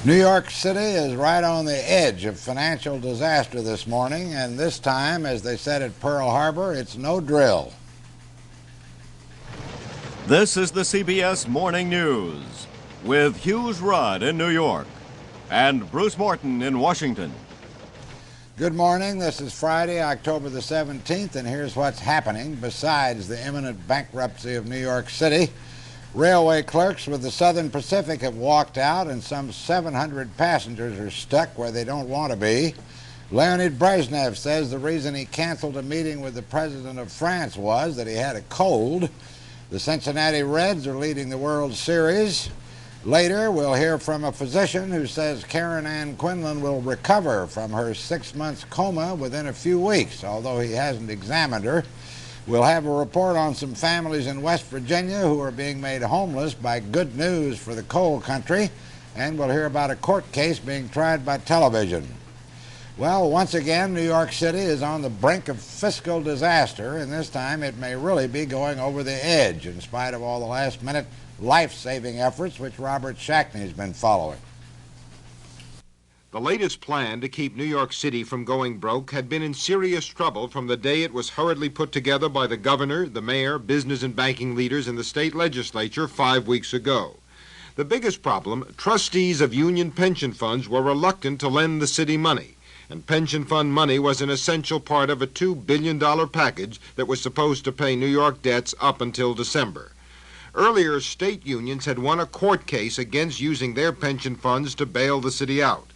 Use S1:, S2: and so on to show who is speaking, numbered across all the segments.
S1: New York City is right on the edge of financial disaster this morning, and this time, as they said at Pearl Harbor, it's no drill.
S2: This is the CBS Morning News with Hughes Rudd in New York and Bruce Morton in Washington.
S1: Good morning. This is Friday, October the 17th, and here's what's happening besides the imminent bankruptcy of New York City. Railway clerks with the Southern Pacific have walked out, and some 700 passengers are stuck where they don't want to be. Leonid Brezhnev says the reason he canceled a meeting with the president of France was that he had a cold. The Cincinnati Reds are leading the World Series. Later, we'll hear from a physician who says Karen Ann Quinlan will recover from her 6-month coma within a few weeks, although he hasn't examined her. We'll have a report on some families in West Virginia who are being made homeless by good news for the coal country, and we'll hear about a court case being tried by television. Well, once again, New York City is on the brink of fiscal disaster, and this time it may really be going over the edge in spite of all the last-minute life-saving efforts which Robert Shackney has been following.
S3: The latest plan to keep New York City from going broke had been in serious trouble from the day it was hurriedly put together by the governor, the mayor, business and banking leaders, and the state legislature 5 weeks ago. The biggest problem, trustees of union pension funds were reluctant to lend the city money, and pension fund money was an essential part of a $2 billion package that was supposed to pay New York debts up until December. Earlier, state unions had won a court case against using their pension funds to bail the city out.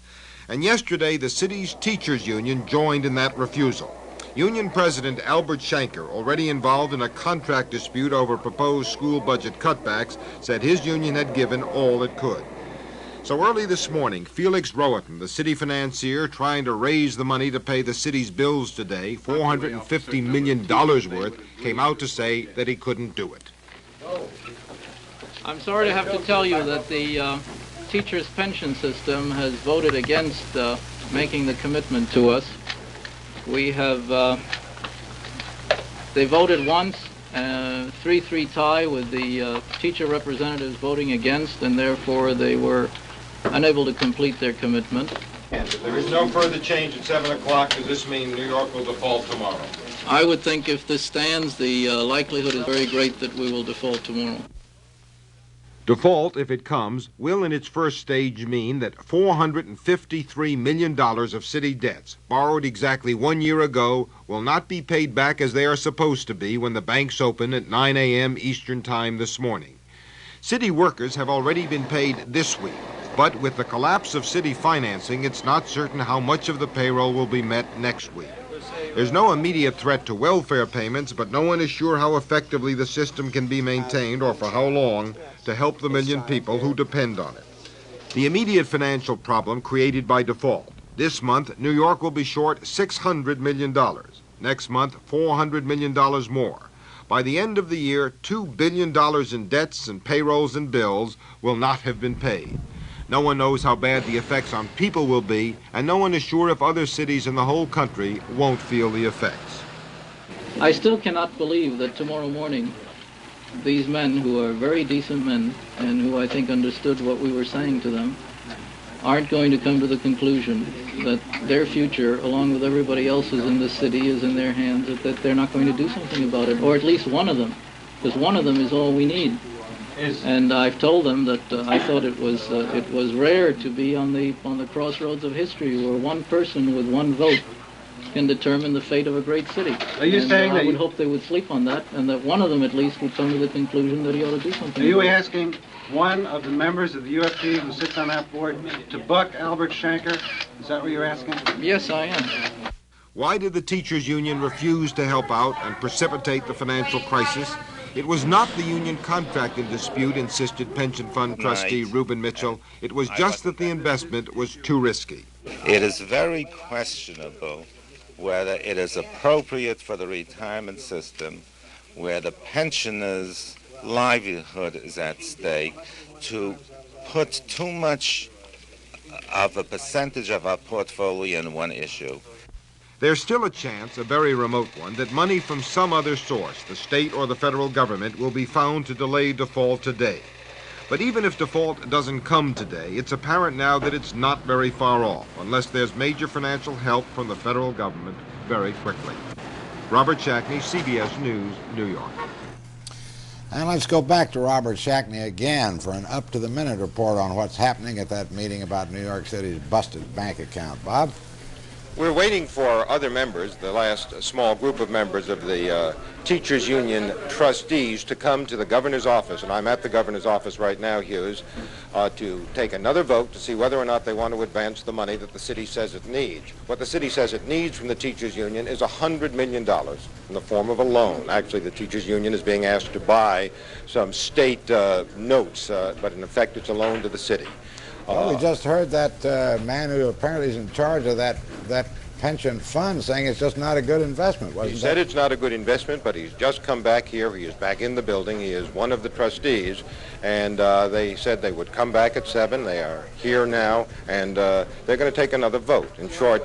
S3: And yesterday, the city's teachers' union joined in that refusal. Union President Albert Shanker, already involved in a contract dispute over proposed school budget cutbacks, said his union had given all it could. So early this morning, Felix Rohatyn, the city financier trying to raise the money to pay the city's bills today, $450 million worth, came out to say that he couldn't do it.
S4: I'm sorry to have to tell you that the teachers' pension system has voted against making the commitment to us. We have, they voted once, 3-3 tie with the teacher representatives voting against, and therefore they were unable to complete their commitment.
S3: And if there is no further change at 7 o'clock, does this mean New York will default tomorrow?
S4: I would think if this stands, the likelihood is very great that we will default tomorrow.
S3: Default, if it comes, will in its first stage mean that $453 million of city debts, borrowed exactly 1 year ago, will not be paid back as they are supposed to be when the banks open at 9 a.m. Eastern Time this morning. City workers have already been paid this week, but with the collapse of city financing, it's not certain how much of the payroll will be met next week. There's no immediate threat to welfare payments, but no one is sure how effectively the system can be maintained or for how long to help the million people who depend on it. The immediate financial problem created by default. This month, New York will be short $600 million. Next month, $400 million more. By the end of the year, $2 billion in debts and payrolls and bills will not have been paid. No one knows how bad the effects on people will be, and no one is sure if other cities in the whole country won't feel the effects.
S4: I still cannot believe that tomorrow morning these men, who are very decent men and who I think understood what we were saying to them, aren't going to come to the conclusion that their future, along with everybody else's in this city, is in their hands, that they're not going to do something about it, or at least one of them, because one of them is all we need. And I've told them that I thought it was rare to be on the crossroads of history where one person with one vote can determine the fate of a great city.
S5: Are you saying that
S4: I would hope they would sleep on that, and that one of them at least would come to the conclusion that he ought to do something.
S5: Are you asking one of the members of the UFG who sits on that board to buck Albert Shanker? Is that what you're asking?
S4: Yes, I am.
S3: Why did the teachers' union refuse to help out and precipitate the financial crisis? It was not the union contract in dispute, insisted pension fund trustee Reuben Mitchell. It was just that the investment was too risky.
S6: It is very questionable whether it is appropriate for the retirement system, where the pensioners' livelihood is at stake, to put too much of a percentage of our portfolio in one issue.
S3: There's still a chance, a very remote one, that money from some other source, the state or the federal government, will be found to delay default today. But even if default doesn't come today, it's apparent now that it's not very far off, unless there's major financial help from the federal government very quickly. Robert Shackney, CBS News, New York.
S1: And let's go back to Robert Shackney again for an up-to-the-minute report on what's happening at that meeting about New York City's busted bank account. Bob?
S3: We're waiting for other members, the last small group of members of the Teachers Union trustees, to come to the governor's office, and I'm at the governor's office right now, Hughes, to take another vote to see whether or not they want to advance the money that the city says it needs. What the city says it needs from the Teachers Union is $100 million in the form of a loan. Actually, the Teachers Union is being asked to buy some state notes, but in effect it's a loan to the city.
S1: Well, we just heard that man who apparently is in charge of that pension fund saying it's just not a good investment.
S3: He said it's not a good investment, but he's just come back here. He is back in the building. He is one of the trustees, and they said they would come back at 7. They are here now, and they're going to take another vote. In short,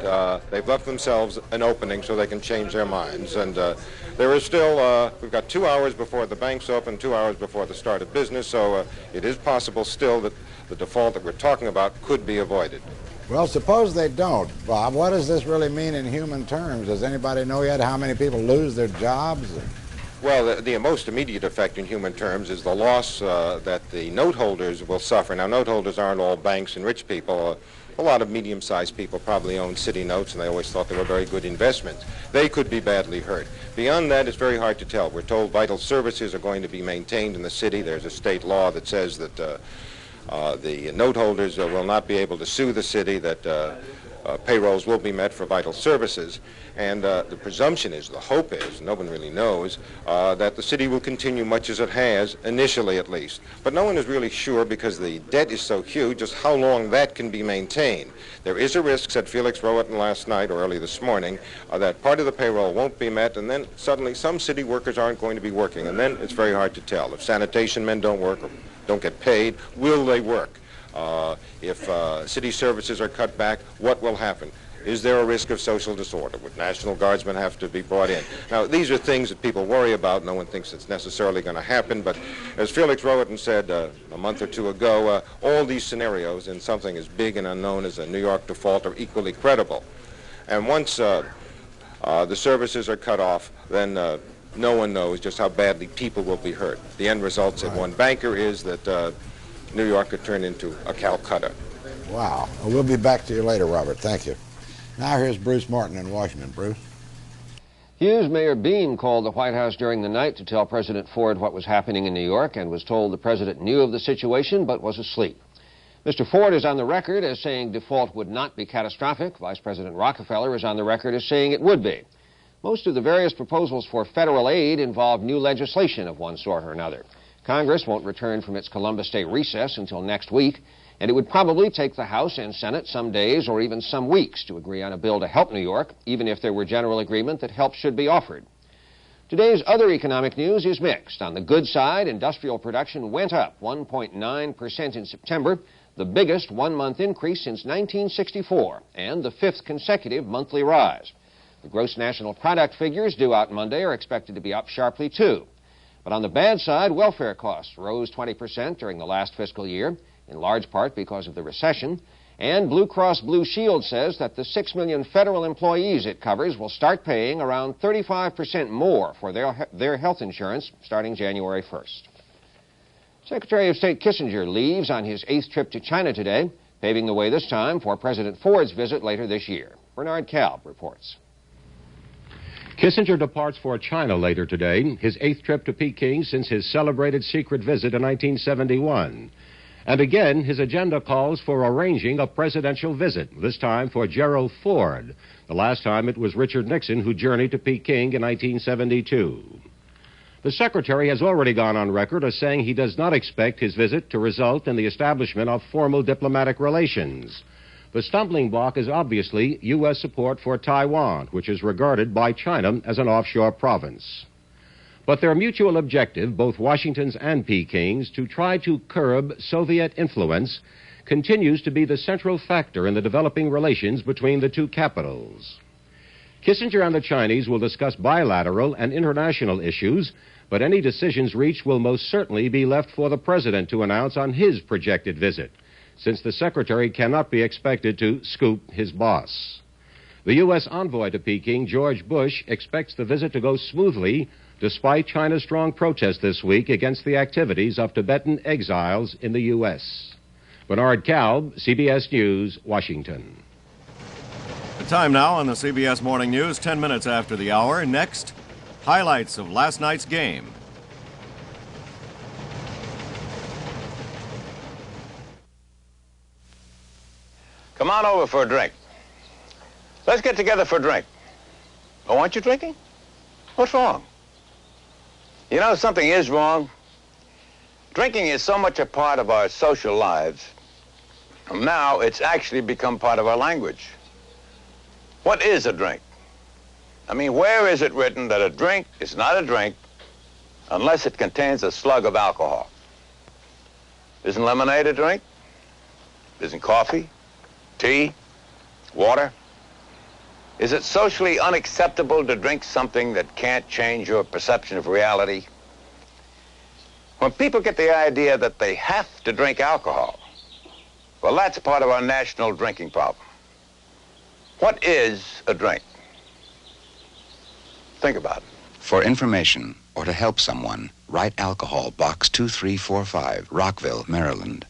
S3: they've left themselves an opening so they can change their minds. And there is still, we've got 2 hours before the banks open, 2 hours before the start of business, so it is possible still that the default that we're talking about could be avoided.
S1: Well, suppose they don't, Bob. What does this really mean in human terms? Does anybody know yet how many people lose their jobs?
S3: Well, the most immediate effect in human terms is the loss that the note holders will suffer. Now, note holders aren't all banks and rich people. A lot of medium-sized people probably own city notes, and they always thought they were very good investments. They could be badly hurt. Beyond that, it's very hard to tell. We're told vital services are going to be maintained in the city. There's a state law that says that the note holders will not be able to sue the city, that payrolls will be met for vital services. And the presumption is, the hope is, no one really knows, that the city will continue much as it has, initially at least. But no one is really sure, because the debt is so huge, just how long that can be maintained. There is a risk, said Felix Rohatyn last night or early this morning, that part of the payroll won't be met, and then suddenly some city workers aren't going to be working, and then it's very hard to tell. If sanitation men don't work or don't get paid, will they work? If city services are cut back, what will happen? Is there a risk of social disorder? Would National Guardsmen have to be brought in? Now, these are things that people worry about. No one thinks it's necessarily going to happen, but as Felix Rohatyn said a month or two ago, all these scenarios in something as big and unknown as a New York default are equally credible. And once the services are cut off, then no one knows just how badly people will be hurt. The end result, said one banker, is that New York could turn into a Calcutta.
S1: Wow. Well, we'll be back to you later, Robert. Thank you. Now here's Bruce Morton in Washington. Bruce?
S7: Hughes, Mayor Beam called the White House during the night to tell President Ford what was happening in New York and was told the president knew of the situation but was asleep. Mr. Ford is on the record as saying default would not be catastrophic. Vice President Rockefeller is on the record as saying it would be. Most of the various proposals for federal aid involve new legislation of one sort or another. Congress won't return from its Columbus Day recess until next week, and it would probably take the House and Senate some days or even some weeks to agree on a bill to help New York, even if there were general agreement that help should be offered. Today's other economic news is mixed. On the good side, industrial production went up 1.9% in September, the biggest one-month increase since 1964, and the 5th consecutive monthly rise. The gross national product figures due out Monday are expected to be up sharply, too. But on the bad side, welfare costs rose 20% during the last fiscal year, in large part because of the recession. And Blue Cross Blue Shield says that the 6 million federal employees it covers will start paying around 35% more for their health insurance starting January 1st. Secretary of State Kissinger leaves on his 8th trip to China today, paving the way this time for President Ford's visit later this year. Bernard Kalb reports.
S8: Kissinger departs for China later today, his 8th trip to Peking since his celebrated secret visit in 1971. And again, his agenda calls for arranging a presidential visit, this time for Gerald Ford. The last time it was Richard Nixon who journeyed to Peking in 1972. The secretary has already gone on record as saying he does not expect his visit to result in the establishment of formal diplomatic relations. The stumbling block is obviously U.S. support for Taiwan, which is regarded by China as an offshore province. But their mutual objective, both Washington's and Peking's, to try to curb Soviet influence, continues to be the central factor in the developing relations between the two capitals. Kissinger and the Chinese will discuss bilateral and international issues, but any decisions reached will most certainly be left for the president to announce on his projected visit, since the secretary cannot be expected to scoop his boss. The U.S. envoy to Peking, George Bush, expects the visit to go smoothly despite China's strong protest this week against the activities of Tibetan exiles in the U.S. Bernard Kalb, CBS News, Washington.
S2: The time now on the CBS Morning News, 10 minutes after the hour. Next, highlights of last night's game.
S9: Come on over for a drink. Let's get together for a drink. Oh, aren't you drinking? What's wrong? You know, something is wrong. Drinking is so much a part of our social lives. Now it's actually become part of our language. What is a drink? I mean, where is it written that a drink is not a drink unless it contains a slug of alcohol? Isn't lemonade a drink? Isn't coffee, tea, water? Is it socially unacceptable to drink something that can't change your perception of reality? When people get the idea that they have to drink alcohol, well, that's part of our national drinking problem. What is a drink? Think about it.
S10: For information or to help someone, write alcohol, Box 2345, Rockville, Maryland.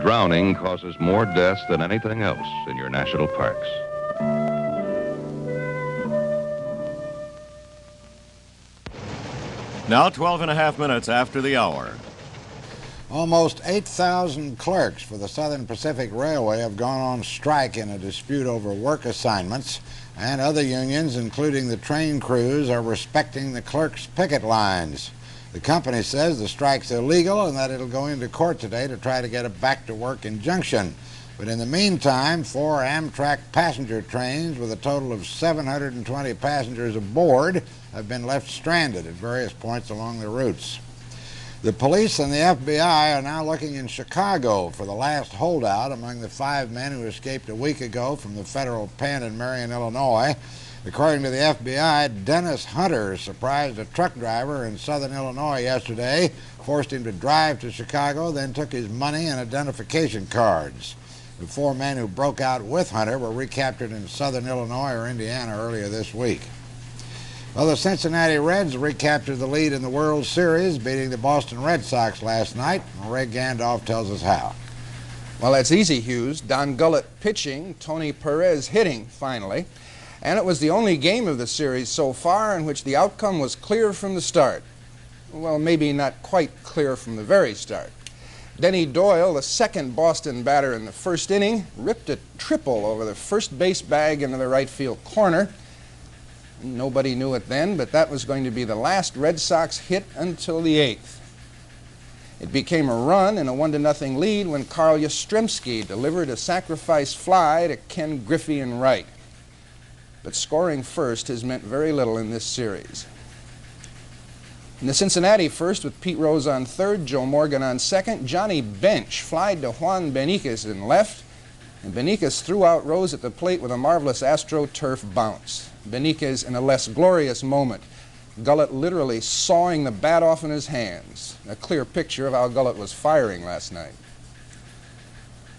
S11: Drowning causes more deaths than anything else in your national parks.
S2: Now 12 and a half minutes after the hour.
S1: Almost 8,000 clerks for the Southern Pacific Railway have gone on strike in a dispute over work assignments, and other unions, including the train crews, are respecting the clerks' picket lines. The company says the strike's illegal and that it'll go into court today to try to get a back-to-work injunction. But in the meantime, 4 Amtrak passenger trains with a total of 720 passengers aboard have been left stranded at various points along the routes. The police and the FBI are now looking in Chicago for the last holdout among the 5 men who escaped a week ago from the federal pen in Marion, Illinois. According to the FBI, Dennis Hunter surprised a truck driver in southern Illinois yesterday, forced him to drive to Chicago, then took his money and identification cards. The 4 men who broke out with Hunter were recaptured in southern Illinois or Indiana earlier this week. Well, the Cincinnati Reds recaptured the lead in the World Series, beating the Boston Red Sox last night. Ray Gandolf tells us how.
S12: Well, that's easy, Hughes. Don Gullett pitching, Tony Perez hitting, finally. And it was the only game of the series so far in which the outcome was clear from the start. Well, maybe not quite clear from the very start. Denny Doyle, the second Boston batter in the first inning, ripped a triple over the first base bag into the right field corner. Nobody knew it then, but that was going to be the last Red Sox hit until the 8th. It became a run and a 1-0 lead when Carl Yastrzemski delivered a sacrifice fly to Ken Griffey and right. But scoring first has meant very little in this series. In the Cincinnati first, with Pete Rose on third, Joe Morgan on second, Johnny Bench flied to Juan Beniquez in left, and Beniquez threw out Rose at the plate with a marvelous AstroTurf bounce. Beniquez in a less glorious moment, Gullett literally sawing the bat off in his hands. A clear picture of how Gullett was firing last night.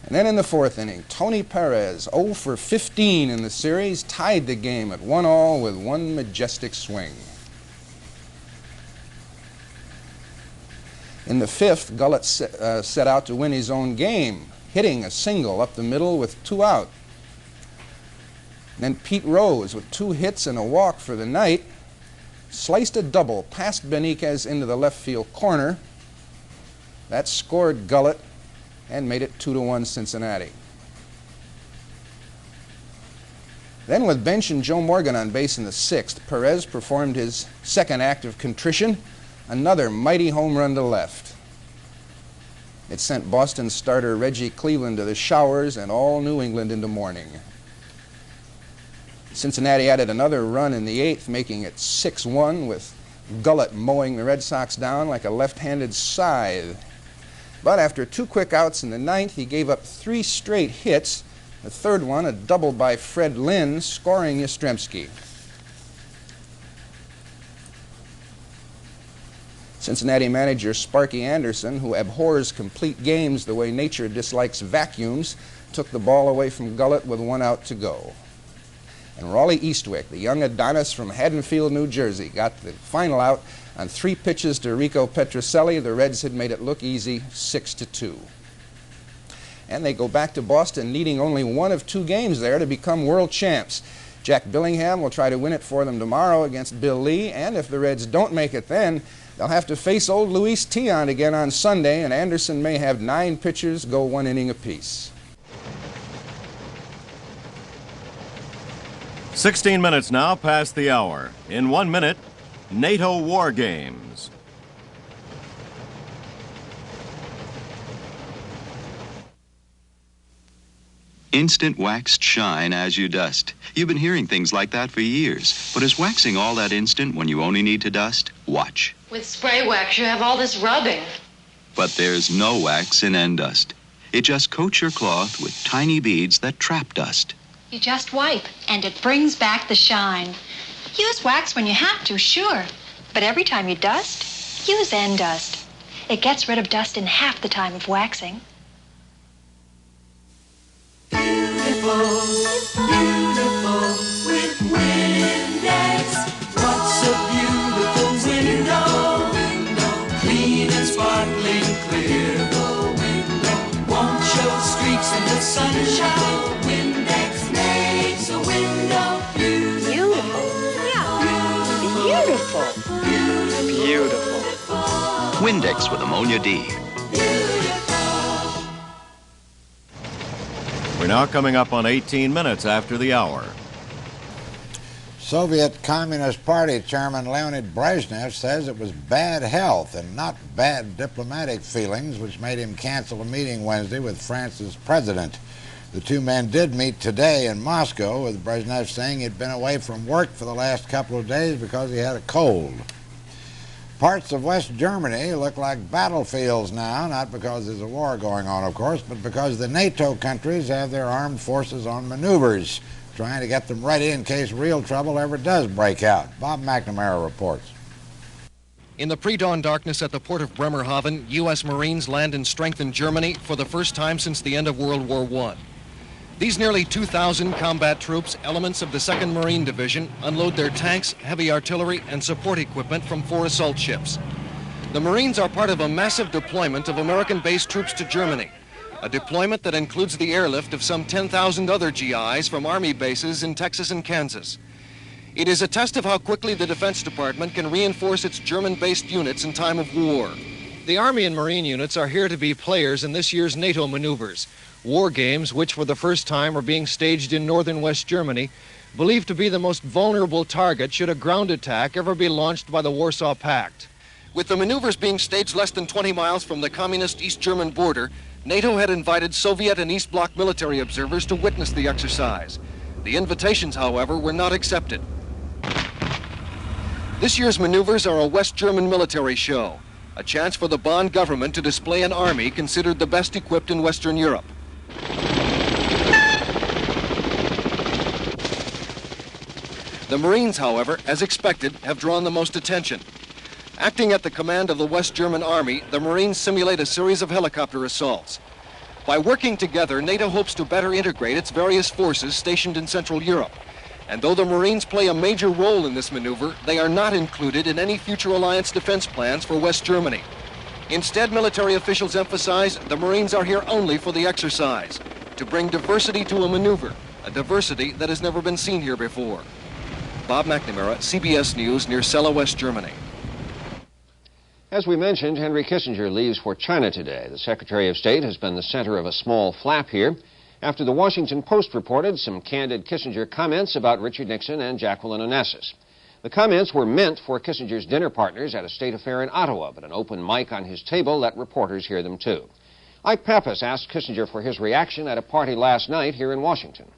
S12: And then in the 4th inning, Tony Perez, 0 for 15 in the series, tied the game at 1-all with one majestic swing. In the fifth, Gullett set out to win his own game, hitting a single up the middle with 2 out. Then Pete Rose, with 2 hits and a walk for the night, sliced a double past Beniquez into the left field corner. That scored Gullett and made it 2-1 Cincinnati. Then with Bench and Joe Morgan on base in the sixth, Perez performed his second act of contrition, another mighty home run to left. It sent Boston starter Reggie Cleveland to the showers and all New England into mourning. Cincinnati added another run in the eighth, making it 6-1, with Gullett mowing the Red Sox down like a left-handed scythe. But after 2 quick outs in the ninth, he gave up 3 straight hits. The third one, a double by Fred Lynn, scoring Yastrzemski. Cincinnati manager Sparky Anderson, who abhors complete games the way nature dislikes vacuums, took the ball away from Gullett with 1 out to go. And Raleigh Eastwick, the young Adonis from Haddonfield, New Jersey, got the final out on 3 pitches to Rico Petrocelli. The Reds had made it look easy, 6-2. And they go back to Boston, needing only 1 of 2 games there to become world champs. Jack Billingham will try to win it for them tomorrow against Bill Lee, and if the Reds don't make it then, they'll have to face old Luis Tiant again on Sunday, and Anderson may have 9 pitchers go 1 inning apiece.
S2: 16 minutes now past the hour. In 1 minute, NATO War Games.
S13: Instant waxed shine as you dust. You've been hearing things like that for years. But is waxing all that instant when you only need to dust? Watch.
S14: With spray wax, you have all this rubbing.
S13: But there's no wax in N-Dust. It just coats your cloth with tiny beads that trap dust.
S14: You just wipe, and it brings back the shine. Use wax when you have to, sure. But every time you dust, use N-Dust. It gets rid of dust in half the time of waxing.
S15: Beautiful, beautiful with Windex. What's a beautiful window? Clean and sparkling clear. Won't show streaks in the sunshine. Windex makes a window beautiful.
S14: Beautiful.
S13: Beautiful. Windex with ammonia D.
S2: We're now coming up on 18 minutes after the hour.
S1: Soviet Communist Party Chairman Leonid Brezhnev says it was bad health and not bad diplomatic feelings which made him cancel a meeting Wednesday with France's president. The 2 men did meet today in Moscow, with Brezhnev saying he'd been away from work for the last couple of days because he had a cold. Parts of West Germany look like battlefields now, not because there's a war going on, of course, but because the NATO countries have their armed forces on maneuvers, trying to get them ready in case real trouble ever does break out. Bob McNamara reports.
S16: In the pre-dawn darkness at the port of Bremerhaven, U.S. Marines land and strengthen Germany for the first time since the end of World War I. These nearly 2,000 combat troops, elements of the 2nd Marine Division, unload their tanks, heavy artillery, and support equipment from 4 assault ships. The Marines are part of a massive deployment of American-based troops to Germany, a deployment that includes the airlift of some 10,000 other GIs from Army bases in Texas and Kansas. It is a test of how quickly the Defense Department can reinforce its German-based units in time of war. The Army and Marine units are here to be players in this year's NATO maneuvers, war games which for the first time are being staged in northern West Germany, believed to be the most vulnerable target should a ground attack ever be launched by the Warsaw Pact. With the maneuvers being staged less than 20 miles from the communist East German border, NATO had invited Soviet and East Bloc military observers to witness the exercise. The invitations, however, were not accepted. This year's maneuvers are a West German military show, a chance for the Bonn government to display an army considered the best equipped in Western Europe. The Marines, however, as expected, have drawn the most attention. Acting at the command of the West German Army, the Marines simulate a series of helicopter assaults. By working together, NATO hopes to better integrate its various forces stationed in Central Europe. And though the Marines play a major role in this maneuver, they are not included in any future alliance defense plans for West Germany. Instead, military officials emphasize the Marines are here only for the exercise, to bring diversity to a maneuver, a diversity that has never been seen here before. Bob McNamara, CBS News, near Celle, West Germany.
S7: As we mentioned, Henry Kissinger leaves for China today. The Secretary of State has been the center of a small flap here after the Washington Post reported some candid Kissinger comments about Richard Nixon and Jacqueline Onassis. The comments were meant for Kissinger's dinner partners at a state affair in Ottawa, but an open mic on his table let reporters hear them too. Ike Pappas asked Kissinger for his reaction at a party last night here in Washington.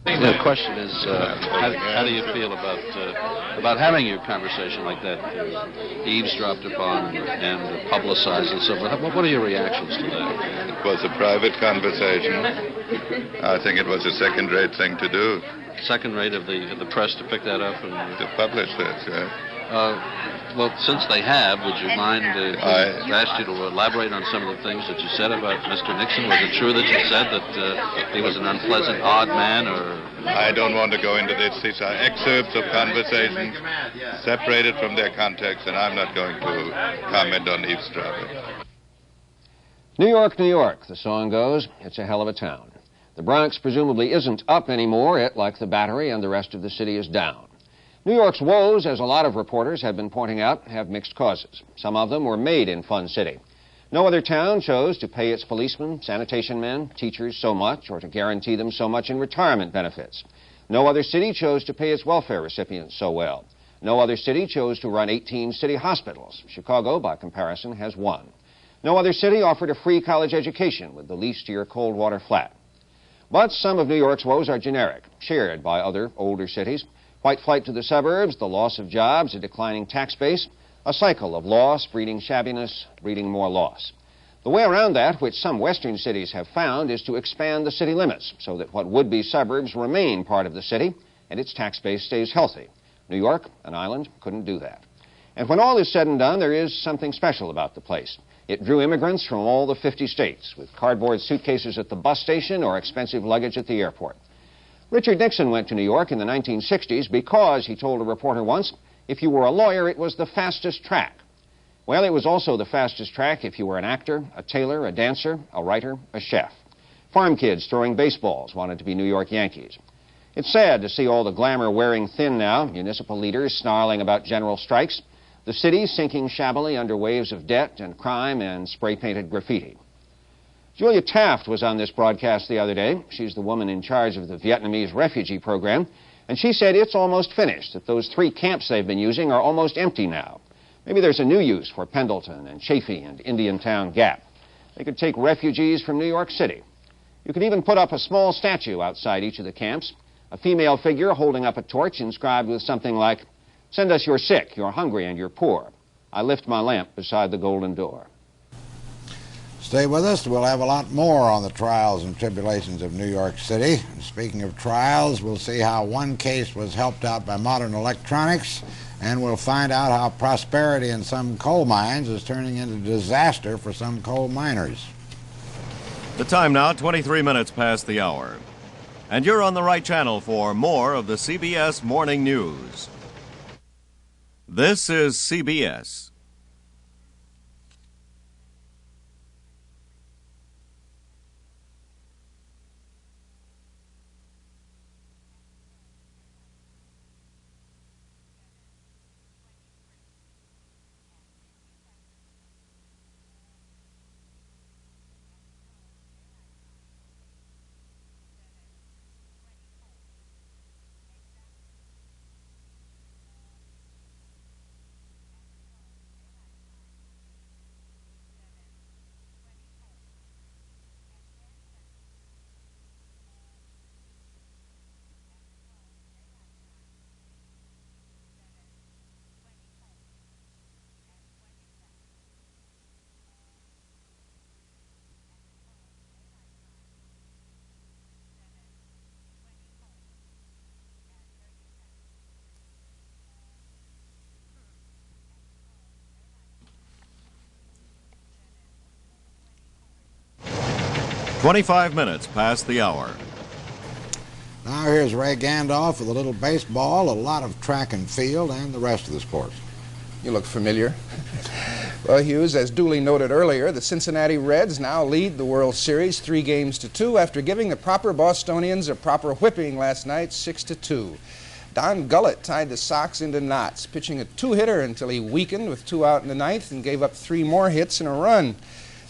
S17: The question is, how do you feel about having your conversation like that, eavesdropped upon and publicized and so forth? What are your reactions to that?
S11: It was a private conversation. I think it was a second-rate thing to do.
S17: Second-rate of the press to pick that up and
S11: to publish this, yeah.
S17: Well, since they have, would you mind? I asked you to elaborate on some of the things that you said about Mr. Nixon. Was it true that you said that he was an unpleasant, odd man, or?
S11: I don't want to go into this. These are excerpts of conversations separated from their context, and I'm not going to comment on eavesdropping.
S7: New York, New York, the song goes. It's a hell of a town. The Bronx presumably isn't up anymore. It, like the Battery and the rest of the city, is down. New York's woes, as a lot of reporters have been pointing out, have mixed causes. Some of them were made in Fun City. No other town chose to pay its policemen, sanitation men, teachers so much, or to guarantee them so much in retirement benefits. No other city chose to pay its welfare recipients so well. No other city chose to run 18 city hospitals. Chicago, by comparison, has one. No other city offered a free college education with the lease to your cold water flat. But some of New York's woes are generic, shared by other older cities. White flight to the suburbs, the loss of jobs, a declining tax base, a cycle of loss breeding shabbiness, breeding more loss. The way around that, which some western cities have found, is to expand the city limits so that what would be suburbs remain part of the city and its tax base stays healthy. New York, an island, couldn't do that. And when all is said and done, there is something special about the place. It drew immigrants from all the 50 states with cardboard suitcases at the bus station or expensive luggage at the airport. Richard Nixon went to New York in the 1960s because, he told a reporter once, if you were a lawyer, it was the fastest track. Well, it was also the fastest track if you were an actor, a tailor, a dancer, a writer, a chef. Farm kids throwing baseballs wanted to be New York Yankees. It's sad to see all the glamour wearing thin now, municipal leaders snarling about general strikes, the city sinking shabbily under waves of debt and crime and spray-painted graffiti. Julia Taft was on this broadcast the other day. She's the woman in charge of the Vietnamese refugee program, and she said it's almost finished, that those 3 camps they've been using are almost empty now. Maybe there's a new use for Pendleton and Chaffee and Indiantown Gap. They could take refugees from New York City. You could even put up a small statue outside each of the camps, a female figure holding up a torch inscribed with something like, "Send us your sick, your hungry, and your poor. I lift my lamp beside the golden door."
S1: Stay with us. We'll have a lot more on the trials and tribulations of New York City. And speaking of trials, we'll see how one case was helped out by modern electronics, and we'll find out how prosperity in some coal mines is turning into disaster for some coal miners.
S2: The time now, 23 minutes past the hour. And you're on the right channel for more of the CBS Morning News. This is CBS. "25 minutes past the hour.
S1: Now here's Ray Gandolf with a little baseball, a lot of track and field, and the rest of the sports.
S12: You look familiar. Well, Hughes, as duly noted earlier, the Cincinnati Reds now lead the World Series 3-2 after giving the proper Bostonians a proper whipping last night, 6-2. Don Gullett tied the Sox into knots, pitching a two-hitter until he weakened with 2 out in the ninth and gave up 3 more hits and a run.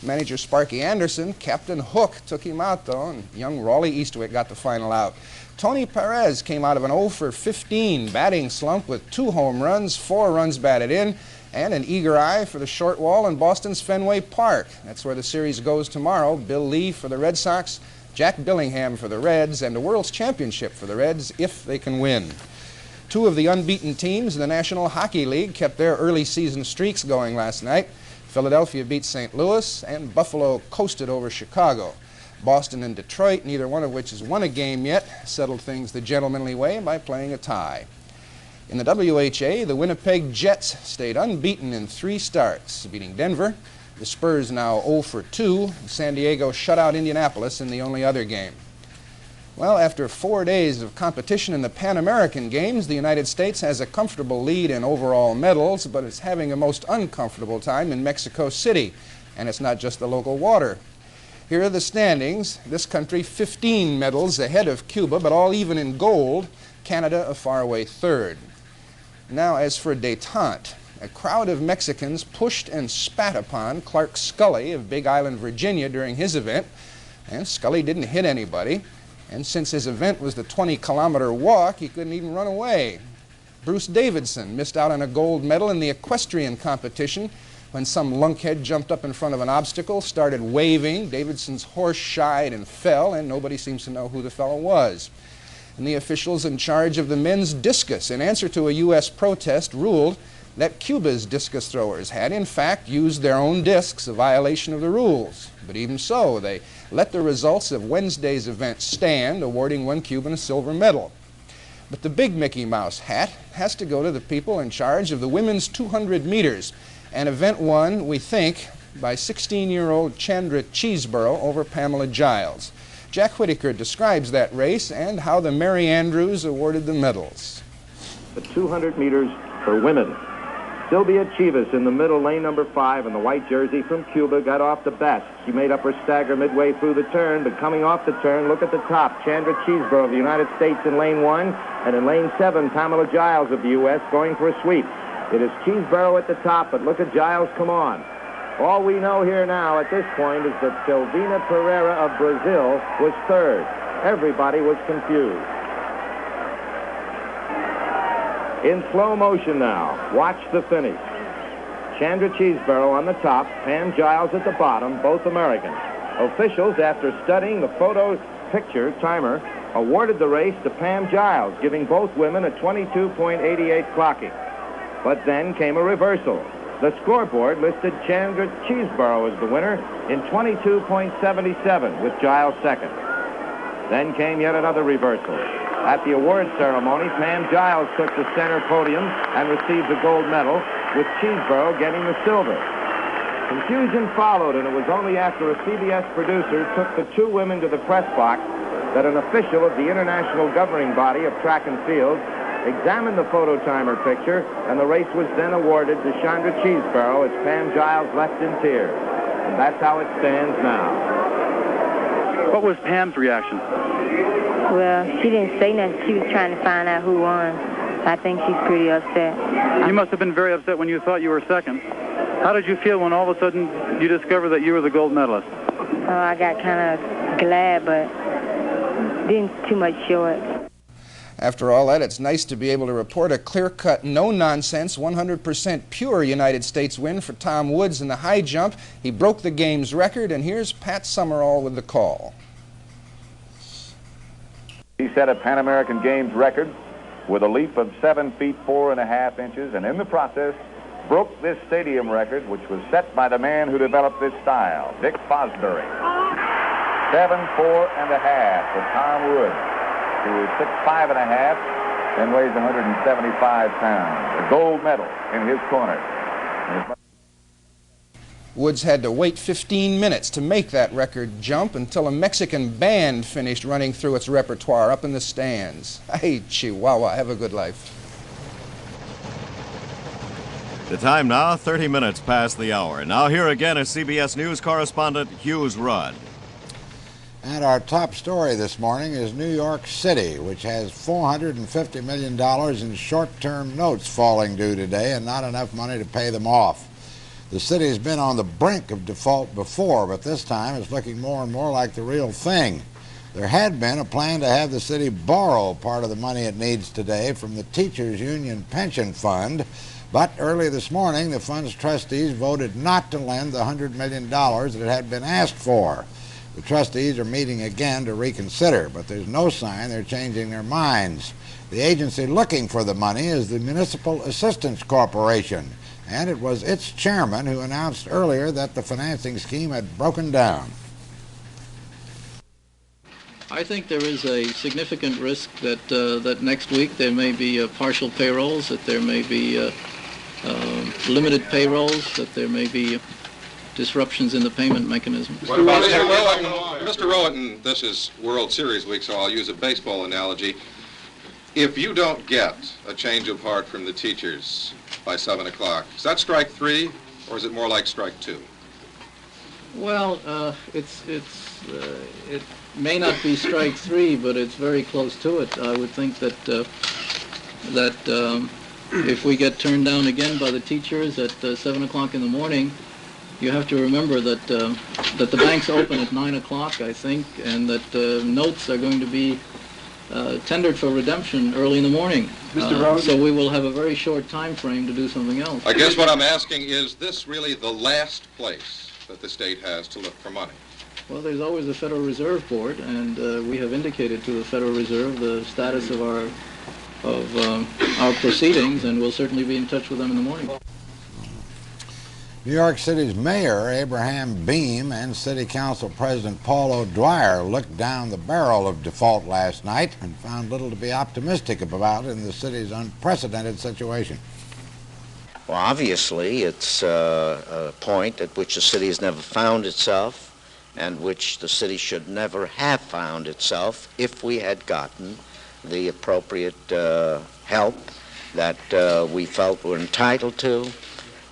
S12: Manager Sparky Anderson, Captain Hook, took him out, though, and young Raleigh Eastwick got the final out. Tony Perez came out of an 0-for-15 batting slump with 2 home runs, 4 runs batted in, and an eager eye for the short wall in Boston's Fenway Park. That's where the series goes tomorrow. Bill Lee for the Red Sox, Jack Billingham for the Reds, and a World's Championship for the Reds if they can win. 2 of the unbeaten teams in the National Hockey League kept their early season streaks going last night. Philadelphia beat St. Louis, and Buffalo coasted over Chicago. Boston and Detroit, neither one of which has won a game yet, settled things the gentlemanly way by playing a tie. In the WHA, the Winnipeg Jets stayed unbeaten in 3 starts, beating Denver. The Spurs now 0-for-2. San Diego shut out Indianapolis in the only other game. Well, after 4 days of competition in the Pan American Games, the United States has a comfortable lead in overall medals, but it's having a most uncomfortable time in Mexico City, and it's not just the local water. Here are the standings. This country 15 medals ahead of Cuba, but all even in gold. Canada a faraway third. Now, as for détente, a crowd of Mexicans pushed and spat upon Clark Scully of Big Island, Virginia during his event, and Scully didn't hit anybody. And since his event was the 20-kilometer walk, he couldn't even run away. Bruce Davidson missed out on a gold medal in the equestrian competition when some lunkhead jumped up in front of an obstacle, started waving. Davidson's horse shied and fell, and nobody seems to know who the fellow was. And the officials in charge of the men's discus, in answer to a U.S. protest, ruled that Cuba's discus throwers had, in fact, used their own discs, a violation of the rules. But even so, they let the results of Wednesday's event stand, awarding one Cuban a silver medal. But the big Mickey Mouse hat has to go to the people in charge of the women's 200 meters, an event won, we think, by 16-year-old Chandra Cheeseborough over Pamela Giles. Jack Whitaker describes that race and how the Mary Andrews awarded the medals.
S18: The 200 meters for women. Sylvia Chivas in the middle, lane number 5, in the white jersey from Cuba, got off the best. She made up her stagger midway through the turn, but coming off the turn, look at the top. Chandra Cheeseborough of the United States in lane 1, and in lane 7, Pamela Giles of the U.S. going for a sweep. It is Cheeseborough at the top, but look at Giles come on. All we know here now at this point is that Silvina Pereira of Brazil was third. Everybody was confused. In slow motion now, watch the finish. Chandra Cheeseborough on the top, Pam Giles at the bottom, both Americans. Officials, after studying the photo picture timer, awarded the race to Pam Giles, giving both women a 22.88 clocking. But then came a reversal. The scoreboard listed Chandra Cheeseborough as the winner in 22.77, with Giles second. Then came yet another reversal. At the award ceremony, Pam Giles took the center podium and received the gold medal, with Cheeseborough getting the silver. Confusion followed, and it was only after a CBS producer took the 2 women to the press box that an official of the international governing body of track and field examined the photo timer picture, and the race was then awarded to Chandra Cheeseborough as Pam Giles left in tears. And that's how it stands now.
S19: What was Pam's reaction?
S20: Well, she didn't say nothing. She was trying to find out who won. I think she's pretty upset.
S19: You must have been very upset when you thought you were second. How did you feel when all of a sudden you discovered that you were the gold medalist?
S20: Oh, I got kind of glad, but didn't too much show it.
S12: After all that, it's nice to be able to report a clear-cut, no-nonsense, 100% pure United States win for Tom Woods in the high jump. He broke the game's record, and here's Pat Summerall with the call.
S21: He set a Pan American Games record with a leap of 7 feet 4.5 inches, and in the process broke this stadium record, which was set by the man who developed this style, Dick Fosbury. 7'4.5" for Tom Woods, who is 6'5.5" and weighs 175 pounds. A gold medal in his corner.
S12: Woods had to wait 15 minutes to make that record jump until a Mexican band finished running through its repertoire up in the stands. Hey, Chihuahua, have a good life.
S2: The time now, 30 minutes past the hour. Now here again is CBS News correspondent Hughes Rudd.
S1: And our top story this morning is New York City, which has $450 million in short-term notes falling due today and not enough money to pay them off. The city's been on the brink of default before, but this time it's looking more and more like the real thing. There had been a plan to have the city borrow part of the money it needs today from the Teachers Union Pension Fund, but early this morning the fund's trustees voted not to lend the $100 million that it had been asked for. The trustees are meeting again to reconsider, but there's no sign they're changing their minds. The agency looking for the money is the Municipal Assistance Corporation, and it was its chairman who announced earlier that the financing scheme had broken down.
S4: I think there is a significant risk that that next week there may be partial payrolls, that there may be limited payrolls, that there may be disruptions in the payment mechanism.
S5: Mr. Rowan, this is World Series week, so I'll use a baseball analogy. If you don't get a change of heart from the teachers by 7 o'clock, is that strike 3, or is it more like strike 2?
S4: Well, it may not be strike 3, but it's very close to it. I would think that if we get turned down again by the teachers at 7 o'clock in the morning, you have to remember that that the banks open at 9 o'clock, I think, and that notes are going to be tendered for redemption early in the morning. So we will have a very short time frame to do something else.
S5: I guess what I'm asking is this really the last place that the state has to look for money?
S4: Well, there's always the Federal Reserve Board, and we have indicated to the Federal Reserve the status of our proceedings, and we'll certainly be in touch with them in the morning.
S1: New York City's mayor, Abraham Beame, and City Council President Paul O'Dwyer looked down the barrel of default last night and found little to be optimistic about in the city's unprecedented situation.
S22: Well, obviously, it's a point at which the city has never found itself and which the city should never have found itself if we had gotten the appropriate help that we felt were entitled to,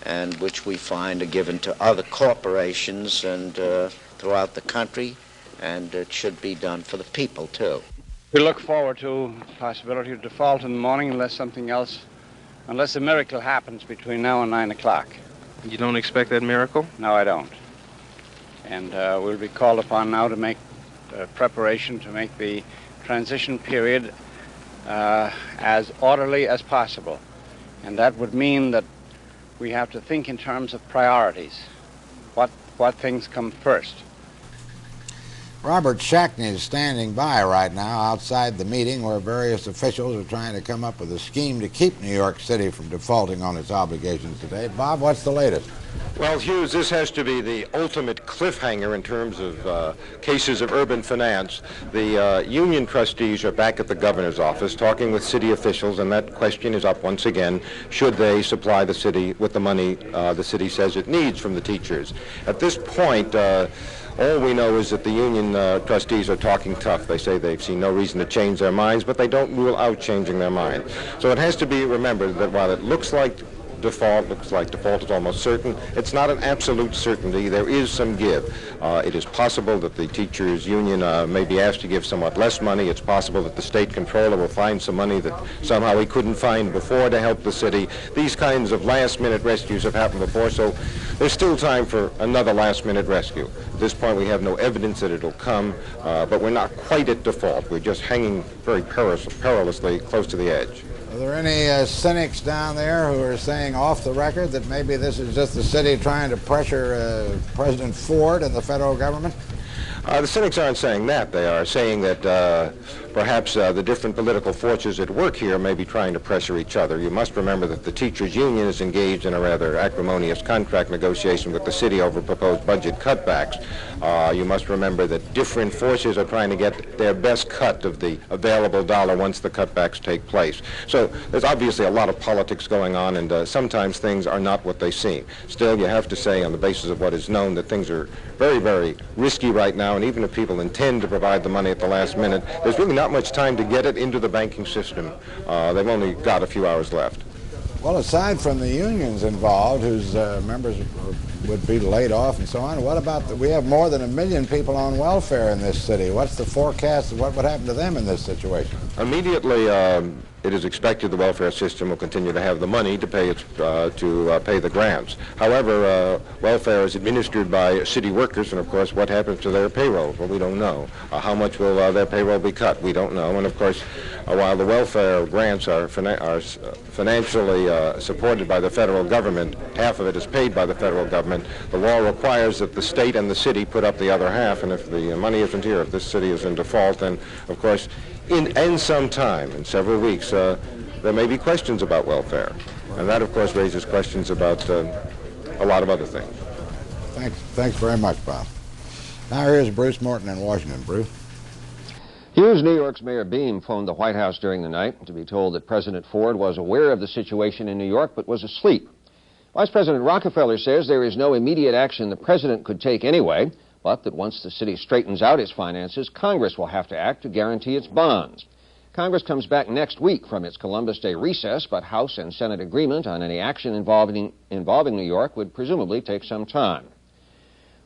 S22: and which we find are given to other corporations and throughout the country, and it should be done for the people, too.
S23: We look forward to the possibility of default in the morning unless a miracle happens between now and 9 o'clock.
S24: You don't expect that miracle?
S23: No, I don't. And we'll be called upon now to make preparation to make the transition period as orderly as possible. And that would mean that we have to think in terms of priorities. What things come first?
S1: Robert Shackney is standing by right now outside the meeting where various officials are trying to come up with a scheme to keep New York City from defaulting on its obligations today. Bob, what's the latest?
S3: Well, Hughes, this has to be the ultimate cliffhanger in terms of cases of urban finance. The union trustees are back at the governor's office talking with city officials, and that question is up once again. Should they supply the city with the money the city says it needs from the teachers? At this point, all we know is that the union trustees are talking tough. They say they've seen no reason to change their minds, but they don't rule out changing their mind. So it has to be remembered that while it looks like default is almost certain, it's not an absolute certainty. There is some give. It is possible that the teachers union may be asked to give somewhat less money. It's possible that the state controller will find some money that somehow he couldn't find before to help the city. These kinds of last-minute rescues have happened before, so there's still time for another last-minute rescue. At this point, we have no evidence that it'll come, but we're not quite at default. We're just hanging very perilously close to the edge.
S1: Are there any cynics down there who are saying off the record that maybe this is just the city trying to pressure President Ford and the federal government?
S3: The cynics aren't saying that. They are saying that perhaps the different political forces at work here may be trying to pressure each other. You must remember that the teachers union is engaged in a rather acrimonious contract negotiation with the city over proposed budget cutbacks. You must remember that different forces are trying to get their best cut of the available dollar once the cutbacks take place. So there's obviously a lot of politics going on, and sometimes things are not what they seem. Still, you have to say on the basis of what is known that things are very, very risky right now, and even if people intend to provide the money at the last minute, there's really not much time to get it into the banking system. They've only got a few hours left.
S1: Well, aside from the unions involved, whose members would be laid off and so on, what about we have more than 1 million people on welfare in this city. What's the forecast of what would happen to them in this situation?
S3: Immediately, it is expected the welfare system will continue to have the money to pay pay the grants. However, welfare is administered by city workers, and of course, what happens to their payroll? Well, we don't know. How much will their payroll be cut? We don't know. And of course, while the welfare grants are financially supported by the federal government, half of it is paid by the federal government. The law requires that the state and the city put up the other half, and if the money isn't here, if this city is in default, then of course, in some time, in several weeks, there may be questions about welfare. And that, of course, raises questions about a lot of other things.
S1: Thanks very much, Bob. Now here's Bruce Morton in Washington. Bruce.
S7: Hughes, New York's Mayor Beam phoned the White House during the night to be told that President Ford was aware of the situation in New York but was asleep. Vice President Rockefeller says there is no immediate action the president could take anyway, but that once the city straightens out its finances, Congress will have to act to guarantee its bonds. Congress comes back next week from its Columbus Day recess, but House and Senate agreement on any action involving New York would presumably take some time.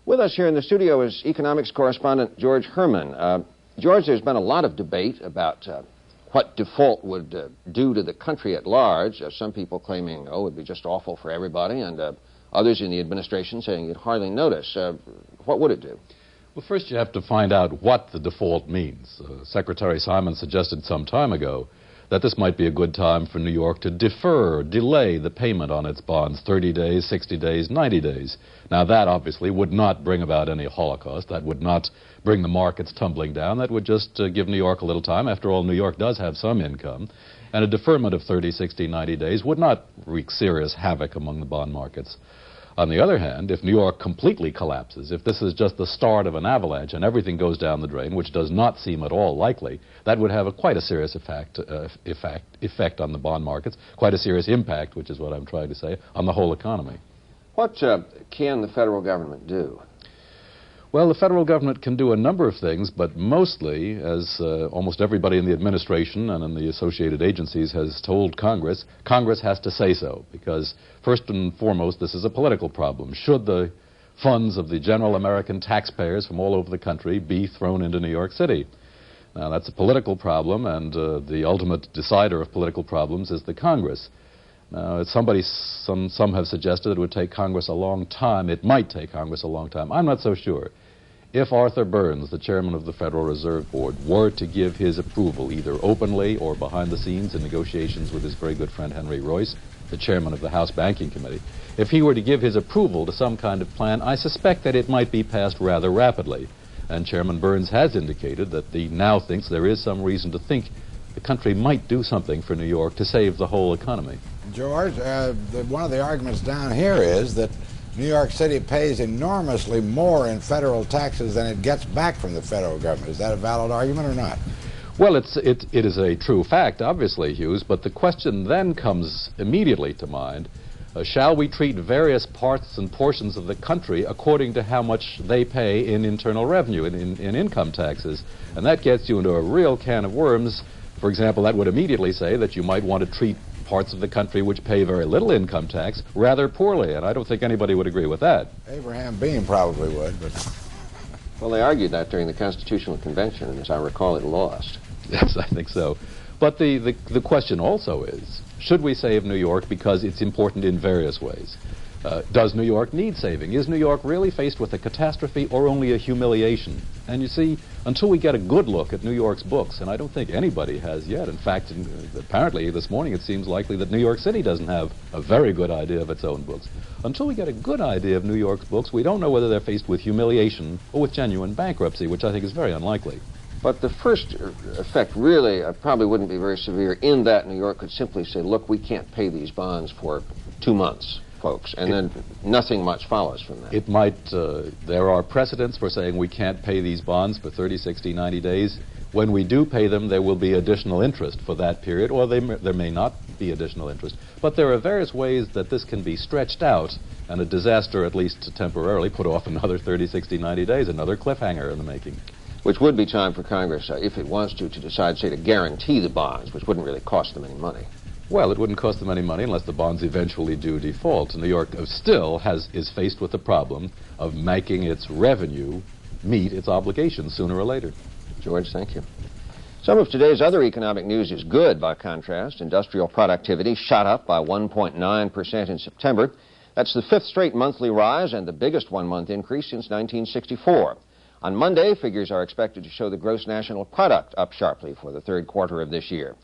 S7: With us here in the studio is economics correspondent George Herman. George, there's been a lot of debate about what default would do to the country at large. Some people claiming, it would be just awful for everybody, and others in the administration saying you'd hardly notice. What would it do?
S6: Well, first you have to find out what the default means. Secretary Simon suggested some time ago that this might be a good time for New York to defer, delay the payment on its bonds 30 days, 60 days, 90 days. Now, that obviously would not bring about any Holocaust. That would not bring the markets tumbling down. That would just give New York a little time. After all, New York does have some income. And a deferment of 30, 60, 90 days would not wreak serious havoc among the bond markets. On the other hand, if New York completely collapses, if this is just the start of an avalanche and everything goes down the drain, which does not seem at all likely, that would have quite a serious effect on the bond markets, quite a serious impact, which is what I'm trying to say, on the whole economy.
S7: What can the federal government do?
S6: Well, the federal government can do a number of things, but mostly, as almost everybody in the administration and in the associated agencies has told Congress, Congress has to say so, because first and foremost, this is a political problem. Should the funds of the general American taxpayers from all over the country be thrown into New York City? Now, that's a political problem, and the ultimate decider of political problems is the Congress. Now, some have suggested it would take Congress a long time. It might take Congress a long time. I'm not so sure. If Arthur Burns, the chairman of the Federal Reserve Board, were to give his approval, either openly or behind the scenes in negotiations with his very good friend Henry Royce, the chairman of the House Banking Committee, if he were to give his approval to some kind of plan, I suspect that it might be passed rather rapidly. And Chairman Burns has indicated that he now thinks there is some reason to think the country might do something for New York to save the whole economy.
S1: George, one of the arguments down here is that New York City pays enormously more in federal taxes than it gets back from the federal government. Is that a valid argument or not?
S6: Well, it is a true fact, obviously, Hughes, but the question then comes immediately to mind. Shall we treat various parts and portions of the country according to how much they pay in internal revenue, in income taxes? And that gets you into a real can of worms. For example, that would immediately say that you might want to treat parts of the country which pay very little income tax rather poorly, and I don't think anybody would agree with that.
S1: Abraham Beam probably would, but...
S7: Well, they argued that during the Constitutional Convention, and as I recall, it lost.
S6: Yes, I think so. But the question also is, should we save New York because it's important in various ways? Does New York need saving? Is New York really faced with a catastrophe or only a humiliation? And you see, until we get a good look at New York's books, and I don't think anybody has yet. In fact, apparently this morning it seems likely that New York City doesn't have a very good idea of its own books. Until we get a good idea of New York's books, we don't know whether they're faced with humiliation or with genuine bankruptcy, which I think is very unlikely.
S7: But the first effect really probably wouldn't be very severe in that New York could simply say, look, we can't pay these bonds for 2 months, folks, and then nothing much follows from that.
S6: It might, there are precedents for saying we can't pay these bonds for 30, 60, 90 days. When we do pay them, there will be additional interest for that period, or there may not be additional interest. But there are various ways that this can be stretched out, and a disaster, at least temporarily, put off another 30, 60, 90 days, another cliffhanger in the making.
S7: Which would be time for Congress, if it wants to decide, say, to guarantee the bonds, which wouldn't really cost them any money.
S6: Well, it wouldn't cost them any money unless the bonds eventually do default. New York still is faced with the problem of making its revenue meet its obligations sooner or later.
S7: George, thank you. Some of today's other economic news is good, by contrast. Industrial productivity shot up by 1.9% in September. That's the fifth straight monthly rise and the biggest one-month increase since 1964. On Monday, figures are expected to show the gross national product up sharply for the third quarter of this year.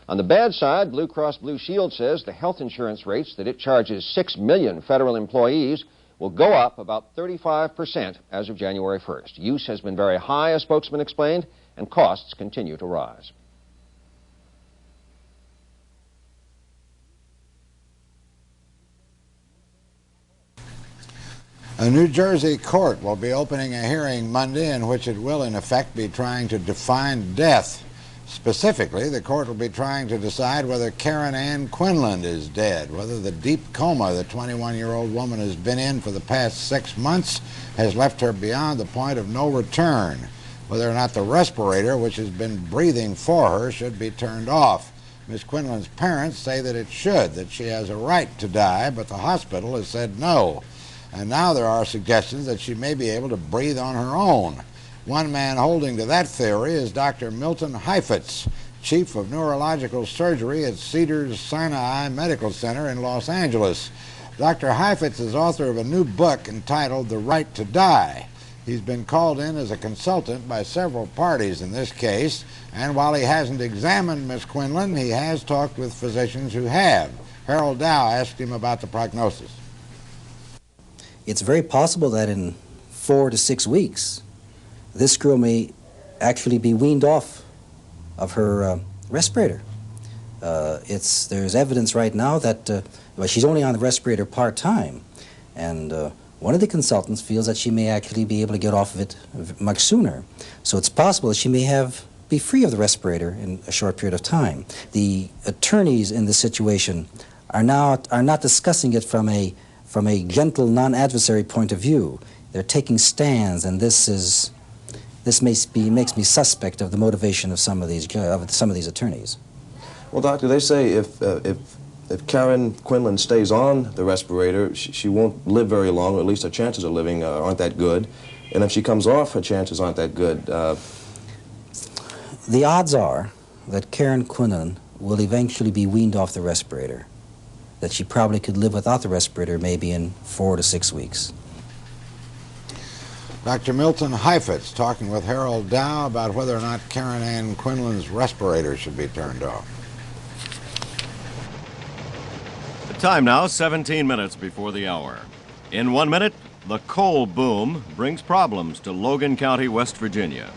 S7: On the bad side, Blue Cross Blue Shield says the health insurance rates that it charges 6 million federal employees will go up about 35% as of January 1st. Use has been very high, a spokesman explained, and costs continue to rise.
S1: A New Jersey court will be opening a hearing Monday in which it will, in effect, be trying to define death. Specifically, the court will be trying to decide whether Karen Ann Quinlan is dead, whether the deep coma the 21-year-old woman has been in for the past 6 months has left her beyond the point of no return, whether or not the respirator which has been breathing for her should be turned off. Miss Quinlan's parents say that it should, that she has a right to die, but the hospital has said no. And now there are suggestions that she may be able to breathe on her own. One man holding to that theory is Dr. Milton Heifetz, chief of neurological surgery at Cedars-Sinai Medical Center in Los Angeles. Dr. Heifetz is author of a new book entitled The Right to Die. He's been called in as a consultant by several parties in this case, and while he hasn't examined Miss Quinlan, he has talked with physicians who have. Harold Dow asked him about the prognosis.
S8: It's very possible that in 4 to 6 weeks, this girl may actually be weaned off of her respirator. There's evidence right now that well, she's only on the respirator part-time, and one of the consultants feels that she may actually be able to get off of it much sooner. So it's possible that she may be free of the respirator in a short period of time. The attorneys in this situation are not discussing it from a gentle, non-adversary point of view. They're taking stands, and this makes me suspect of the motivation of some of these attorneys.
S9: Well, doctor, they say if Karen Quinlan stays on the respirator, she won't live very long, or at least her chances of living aren't that good. And if she comes off, her chances aren't that good.
S8: The odds are that Karen Quinlan will eventually be weaned off the respirator, that she probably could live without the respirator maybe in 4 to 6 weeks.
S1: Dr. Milton Heifetz talking with Harold Dow about whether or not Karen Ann Quinlan's respirator should be turned off.
S2: The time now, 17 minutes before the hour. In 1 minute, the coal boom brings problems to Logan County, West Virginia.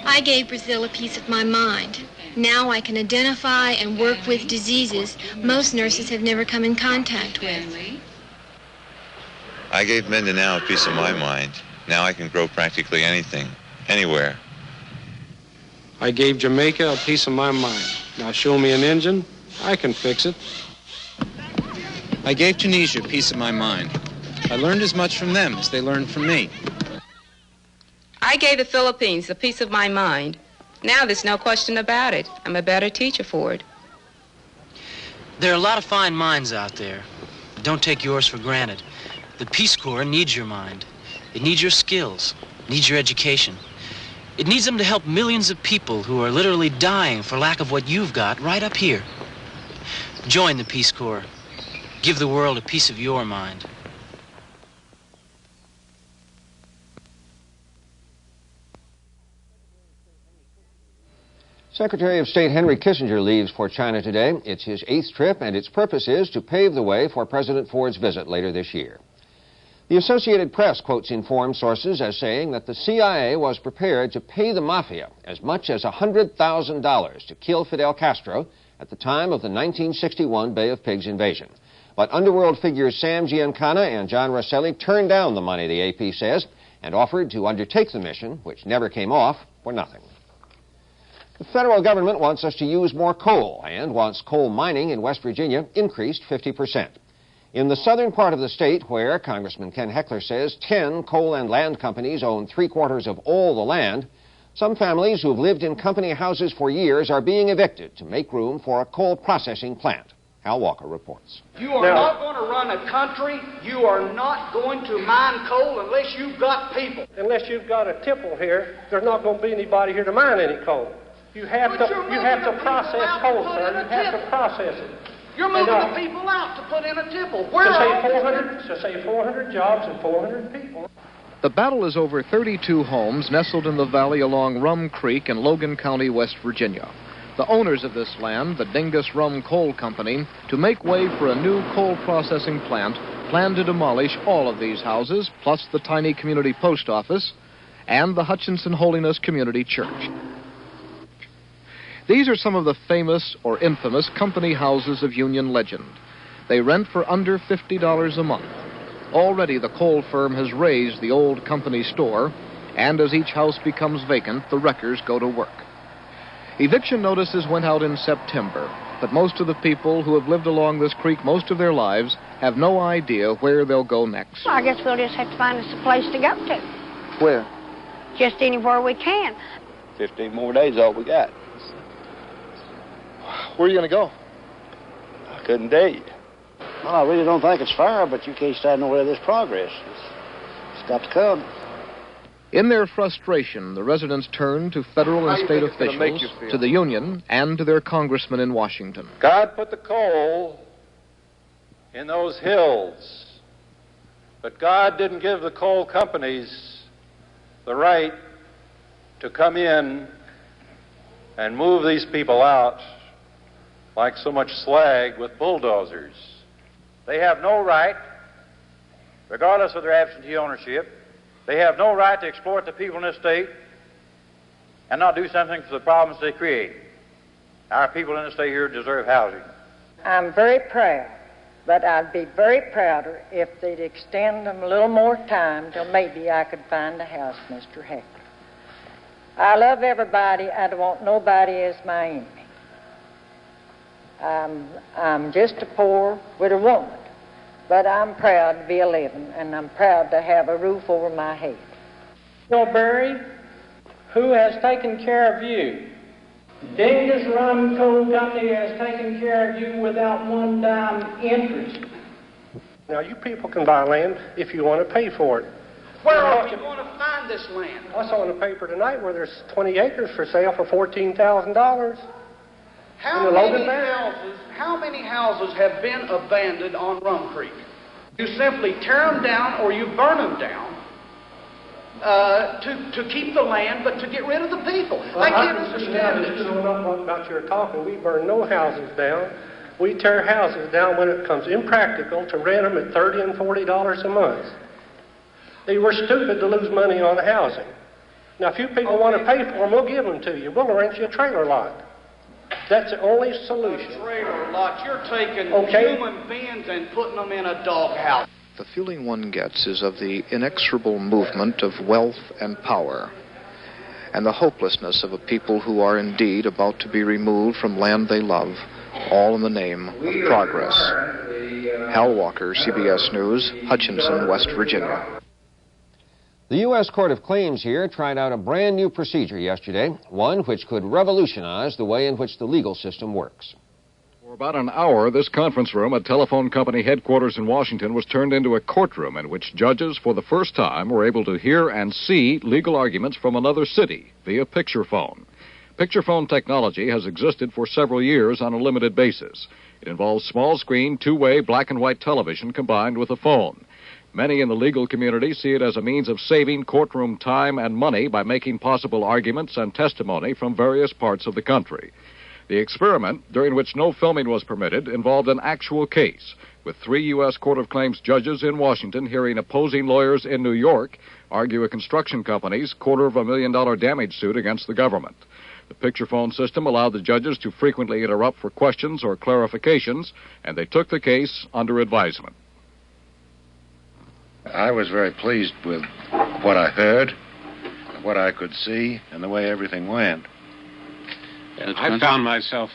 S10: I gave Brazil a piece of my mind. Now I can identify and work with diseases most nurses have never come in contact with.
S15: I gave Mindanao a piece of my mind. Now I can grow practically anything, anywhere.
S24: I gave Jamaica a piece of my mind. Now show me an engine, I can fix it.
S25: I gave Tunisia a piece of my mind. I learned as much from them as they learned from me.
S26: I gave the Philippines a piece of my mind. Now there's no question about it. I'm a better teacher for it.
S27: There are a lot of fine minds out there. Don't take yours for granted. The Peace Corps needs your mind. It needs your skills. It needs your education. It needs them to help millions of people who are literally dying for lack of what you've got right up here. Join the Peace Corps. Give the world a piece of your mind.
S7: Secretary of State Henry Kissinger leaves for China today. It's his 8th trip, and its purpose is to pave the way for President Ford's visit later this year. The Associated Press quotes informed sources as saying that the CIA was prepared to pay the mafia as much as $100,000 to kill Fidel Castro at the time of the 1961 Bay of Pigs invasion. But underworld figures Sam Giancana and John Rosselli turned down the money, the AP says, and offered to undertake the mission, which never came off, for nothing. The federal government wants us to use more coal and wants coal mining in West Virginia increased 50%. In the southern part of the state, where Congressman Ken Heckler says 10 coal and land companies own 3/4 of all the land, Some families who've lived in company houses for years are being evicted to make room for a coal processing plant. Hal Walker reports.
S11: You are not going to run a country. You are not going to mine coal unless you've got people.
S13: Unless you've got a tipple here, there's not going to be anybody here to mine any coal. You have to process coal, sir. You have to process it.
S11: You're moving the people out to put in a tipple. Where
S13: to say 400 jobs and 400 people.
S14: The battle is over 32 homes nestled in the valley along Rum Creek in Logan County, West Virginia. The owners of this land, the Dingus Rum Coal Company, to make way for a new coal processing plant, plan to demolish all of these houses, plus the tiny community post office and the Hutchinson Holiness Community Church. These are some of the famous or infamous company houses of Union legend. They rent for under $50 a month. Already the coal firm has raised the old company store, and as each house becomes vacant, the wreckers go to work. Eviction notices went out in September, but most of the people who have lived along this creek most of their lives have no idea where they'll go next.
S16: I guess we'll just have to find us a place to go to.
S17: Where?
S16: Just anywhere we can.
S17: 15 more days, all we got. Where are you going to go? I couldn't tell you.
S18: Well, I really don't think it's fair, but you can't stand nowhere this progress. It's got to come.
S14: In their frustration, the residents turned to federal and state officials, to the union, and to their congressmen in Washington.
S19: God put the coal in those hills, but God didn't give the coal companies the right to come in and move these people out like so much slag with bulldozers. They have no right, regardless of their absentee ownership, they have no right to exploit the people in this state and not do something for the problems they create. Our people in the state here deserve housing.
S28: I'm very proud, but I'd be very prouder if they'd extend them a little more time till maybe I could find a house, Mr. Heckler. I love everybody. I don't want nobody as my enemy. I'm just a poor widow woman. But I'm proud to be a living, and I'm proud to have a roof over my head.
S13: Bill Berry, who has taken care of you? Dingus Rum Coal Company has taken care of you without one dime interest. Now, you people can buy land if you want to pay for it.
S11: Where are we going to find this land?
S13: I saw in the paper tonight where there's 20 acres for sale for $14,000.
S11: How many houses have been abandoned on Rum Creek? You simply tear them down or you burn them down to keep the land, but to get rid of the people.
S13: Well,
S11: I can't understand
S13: this. You know not about your talking. We burn no houses down. We tear houses down when it becomes impractical to rent them at $30 and $40 a month. They were stupid to lose money on housing. Now, if you people want to pay for them, we'll give them to you. We'll arrange you a trailer lot. That's the only solution.
S11: A trailer lot. You're taking human beings and putting them in a doghouse.
S14: The feeling one gets is of the inexorable movement of wealth and power, and the hopelessness of a people who are indeed about to be removed from land they love, all in the name of progress. Hal Walker, CBS News, Hutchinson, West Virginia.
S7: The U.S. Court of Claims here tried out a brand new procedure yesterday, one which could revolutionize the way in which the legal system works.
S29: For about an hour, this conference room at telephone company headquarters in Washington was turned into a courtroom in which judges, for the first time, were able to hear and see legal arguments from another city via picture phone. Picture phone technology has existed for several years on a limited basis. It involves small-screen, two-way black and white television combined with a phone. Many in the legal community see it as a means of saving courtroom time and money by making possible arguments and testimony from various parts of the country. The experiment, during which no filming was permitted, involved an actual case, with 3 U.S. Court of Claims judges in Washington hearing opposing lawyers in New York argue a construction company's $250,000 damage suit against the government. The picture phone system allowed the judges to frequently interrupt for questions or clarifications, and they took the case under advisement.
S30: I was very pleased with what I heard, what I could see, and the way everything went.
S24: I found myself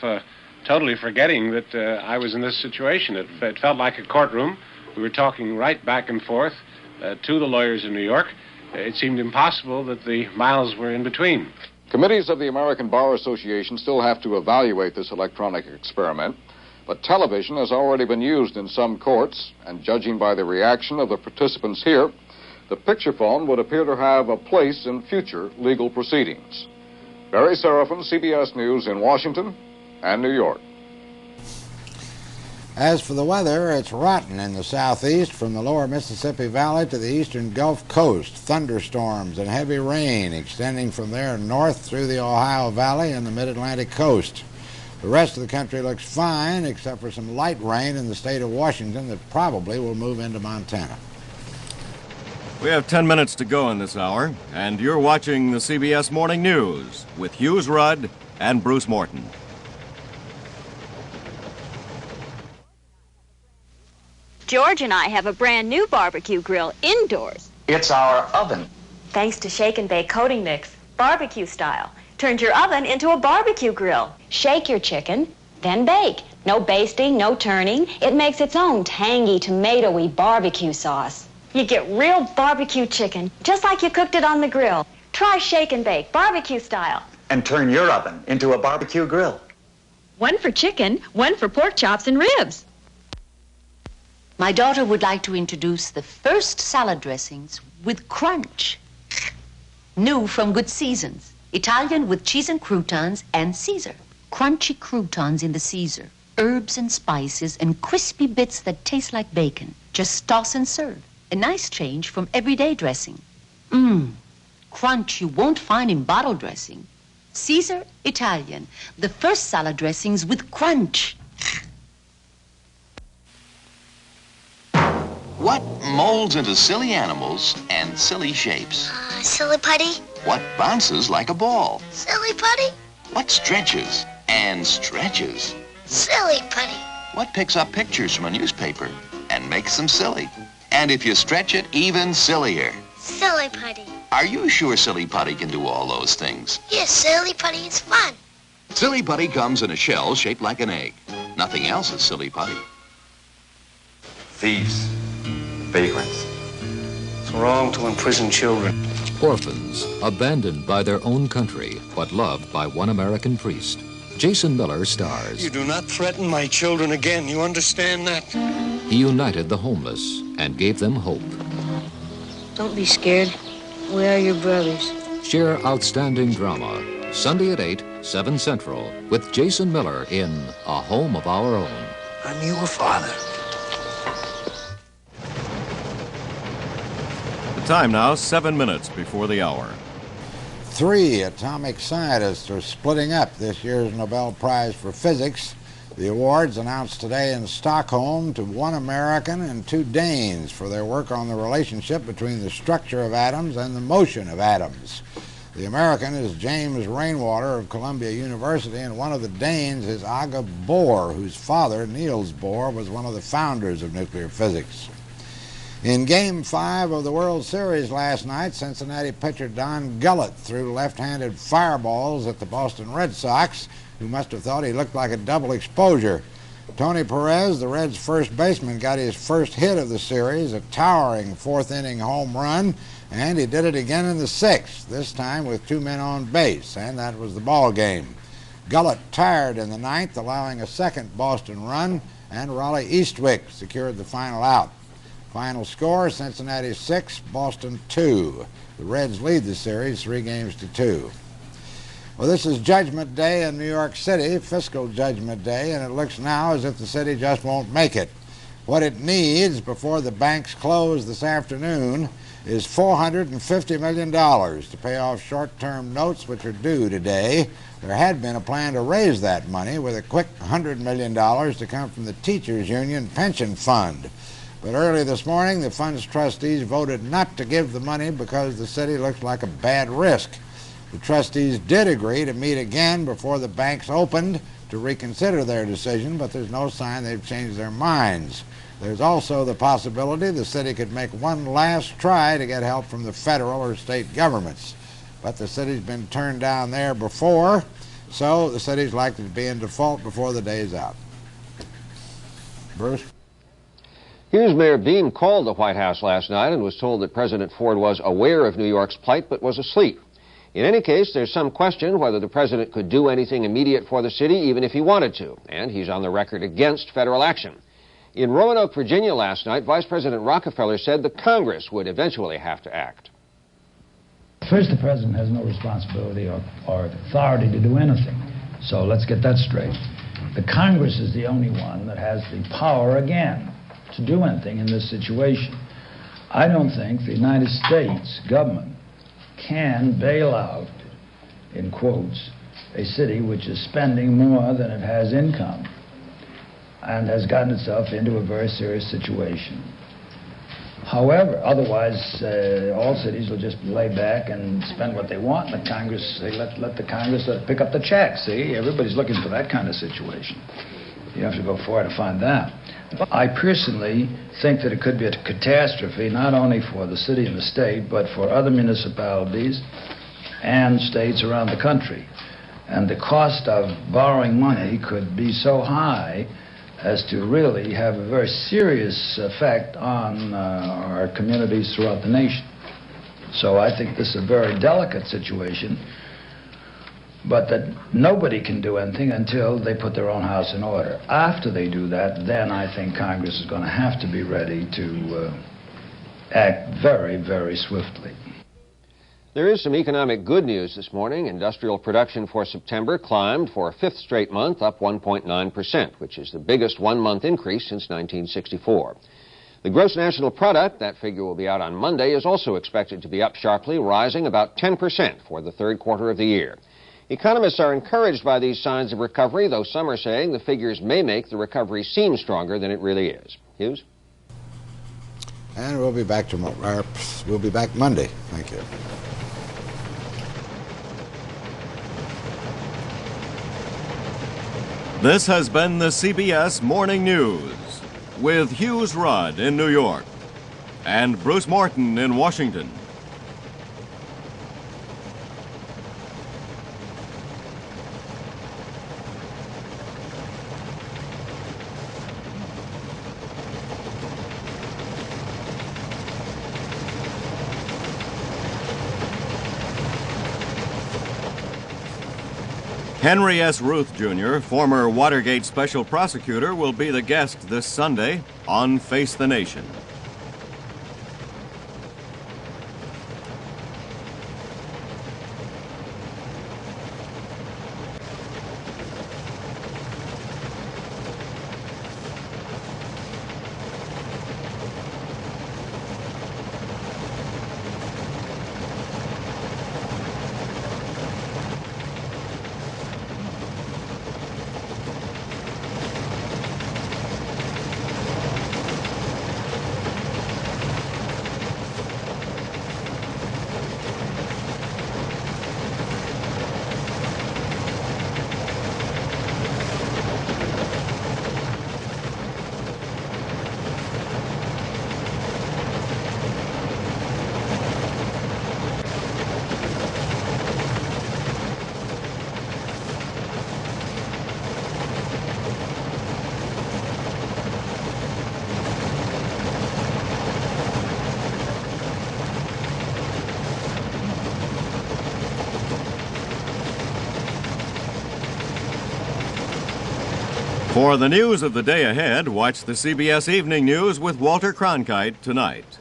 S24: totally forgetting that I was in this situation. It felt like a courtroom. We were talking right back and forth to the lawyers in New York. It seemed impossible that the miles were in between.
S29: Committees of the American Bar Association still have to evaluate this electronic experiment, but television has already been used in some courts, and judging by the reaction of the participants here, the picture phone would appear to have a place in future legal proceedings. Barry Seraphin, CBS News in Washington and New York.
S1: As for the weather, it's rotten in the southeast from the lower Mississippi Valley to the eastern Gulf Coast. Thunderstorms and heavy rain extending from there north through the Ohio Valley and the mid-Atlantic coast. The rest of the country looks fine, except for some light rain in the state of Washington that probably will move into Montana.
S2: We have 10 minutes to go in this hour, and you're watching the CBS Morning News with Hughes Rudd and Bruce Morton.
S3: George and I have a brand new barbecue grill indoors.
S4: It's our oven.
S3: Thanks to Shake and Bake Coating Mix, barbecue style. Turns your oven into a barbecue grill. Shake your chicken, then bake. No basting, no turning. It makes its own tangy, tomatoey barbecue sauce. You get real barbecue chicken, just like you cooked it on the grill. Try Shake and Bake, barbecue style.
S4: And turn your oven into a barbecue grill.
S3: One for chicken, one for pork chops and ribs.
S5: My daughter would like to introduce the first salad dressings with crunch. New from Good Seasons. Italian with cheese and croutons and Caesar. Crunchy croutons in the Caesar. Herbs and spices and crispy bits that taste like bacon. Just toss and serve. A nice change from everyday dressing. Crunch you won't find in bottle dressing. Caesar Italian. The first salad dressings with crunch.
S6: What molds into silly animals and silly shapes?
S9: Silly putty.
S6: What bounces like a ball?
S9: Silly putty.
S6: What stretches and stretches?
S9: Silly putty.
S6: What picks up pictures from a newspaper and makes them silly? And if you stretch it, even sillier.
S9: Silly putty.
S6: Are you sure Silly Putty can do all those things?
S9: Yes, silly putty is fun.
S6: Silly Putty comes in a shell shaped like an egg. Nothing else is Silly Putty.
S12: Thieves. Vagrants. It's wrong to imprison children.
S20: Orphans, abandoned by their own country, but loved by one American priest. Jason Miller stars.
S21: You do not threaten my children again, you understand that?
S20: He united the homeless and gave them hope.
S22: Don't be scared. We are your brothers.
S20: Share outstanding drama. Sunday at 8, 7 Central, with Jason Miller in A Home of Our Own.
S21: I'm your father.
S2: The time now, 7 minutes before the hour.
S1: 3 atomic scientists are splitting up this year's Nobel Prize for Physics. The awards announced today in Stockholm to 1 American and 2 Danes for their work on the relationship between the structure of atoms and the motion of atoms. The American is James Rainwater of Columbia University, and one of the Danes is Aga Bohr, whose father, Niels Bohr, was one of the founders of nuclear physics. In Game 5 of the World Series last night, Cincinnati pitcher Don Gullett threw left-handed fireballs at the Boston Red Sox, who must have thought he looked like a double exposure. Tony Perez, the Reds' first baseman, got his first hit of the series, a towering 4th-inning home run, and he did it again in the 6th, this time with 2 men on base, and that was the ball game. Gullett tired in the 9th, allowing a second Boston run, and Raleigh Eastwick secured the final out. Final score, Cincinnati 6, Boston 2. The Reds lead the series 3-2. Well, this is Judgment Day in New York City, fiscal Judgment Day, and it looks now as if the city just won't make it. What it needs before the banks close this afternoon is $450 million to pay off short-term notes which are due today. There had been a plan to raise that money with a quick $100 million to come from the Teachers Union Pension Fund. But early this morning, the fund's trustees voted not to give the money because the city looks like a bad risk. The trustees did agree to meet again before the banks opened to reconsider their decision, but there's no sign they've changed their minds. There's also the possibility the city could make one last try to get help from the federal or state governments. But the city's been turned down there before, so the city's likely to be in default before the day's out. Bruce?
S7: Hughes Mayor Beam called the White House last night and was told that President Ford was aware of New York's plight but was asleep. In any case, there's some question whether the president could do anything immediate for the city, even if he wanted to, and he's on the record against federal action. In Roanoke, Virginia last night, Vice President Rockefeller said the Congress would eventually have to act.
S8: First, the president has no responsibility or authority to do anything. So let's get that straight. The Congress is the only one that has the power, again, to do anything in this situation. I don't think the United States government can bail out, in quotes, a city which is spending more than it has income and has gotten itself into a very serious situation. However, otherwise, all cities will just lay back and spend what they want, and the Congress, let the Congress pick up the check, see? Everybody's looking for that kind of situation. You have to go far to find that. I personally think that it could be a catastrophe, not only for the city and the state, but for other municipalities and states around the country. And the cost of borrowing money could be so high as to really have a very serious effect on our communities throughout the nation. So I think this is a very delicate situation, but that nobody can do anything until they put their own house in order. After they do that, then I think Congress is going to have to be ready to act very, very swiftly.
S7: There is some economic good news this morning. Industrial production for September climbed for a fifth straight month, up 1.9%, which is the biggest one-month increase since 1964. The gross national product, that figure will be out on Monday, is also expected to be up sharply, rising about 10% for the third quarter of the year. Economists are encouraged by these signs of recovery, though some are saying the figures may make the recovery seem stronger than it really is. Hughes?
S1: And we'll be back Monday. Thank you.
S2: This has been the CBS Morning News with Hughes Rudd in New York and Bruce Morton in Washington. Henry S. Ruth, Jr., former Watergate special prosecutor, will be the guest this Sunday on Face the Nation. For the news of the day ahead, watch the CBS Evening News with Walter Cronkite tonight.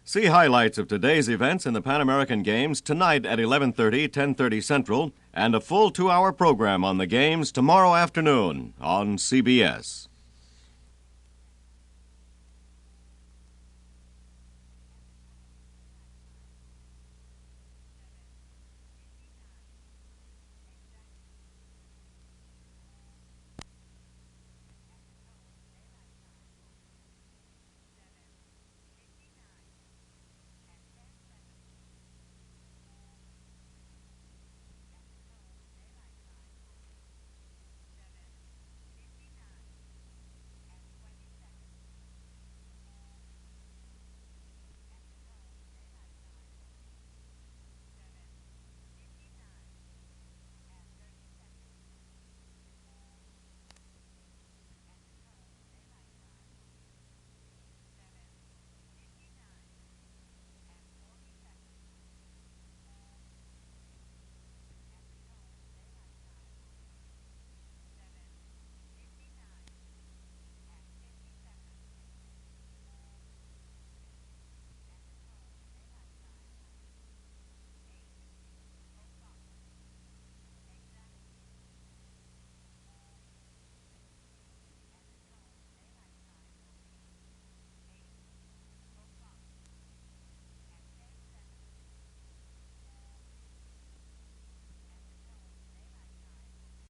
S2: See highlights of today's events in the Pan American Games tonight at 11:30, 10:30 Central, and a full 2-hour program on the games tomorrow afternoon on CBS.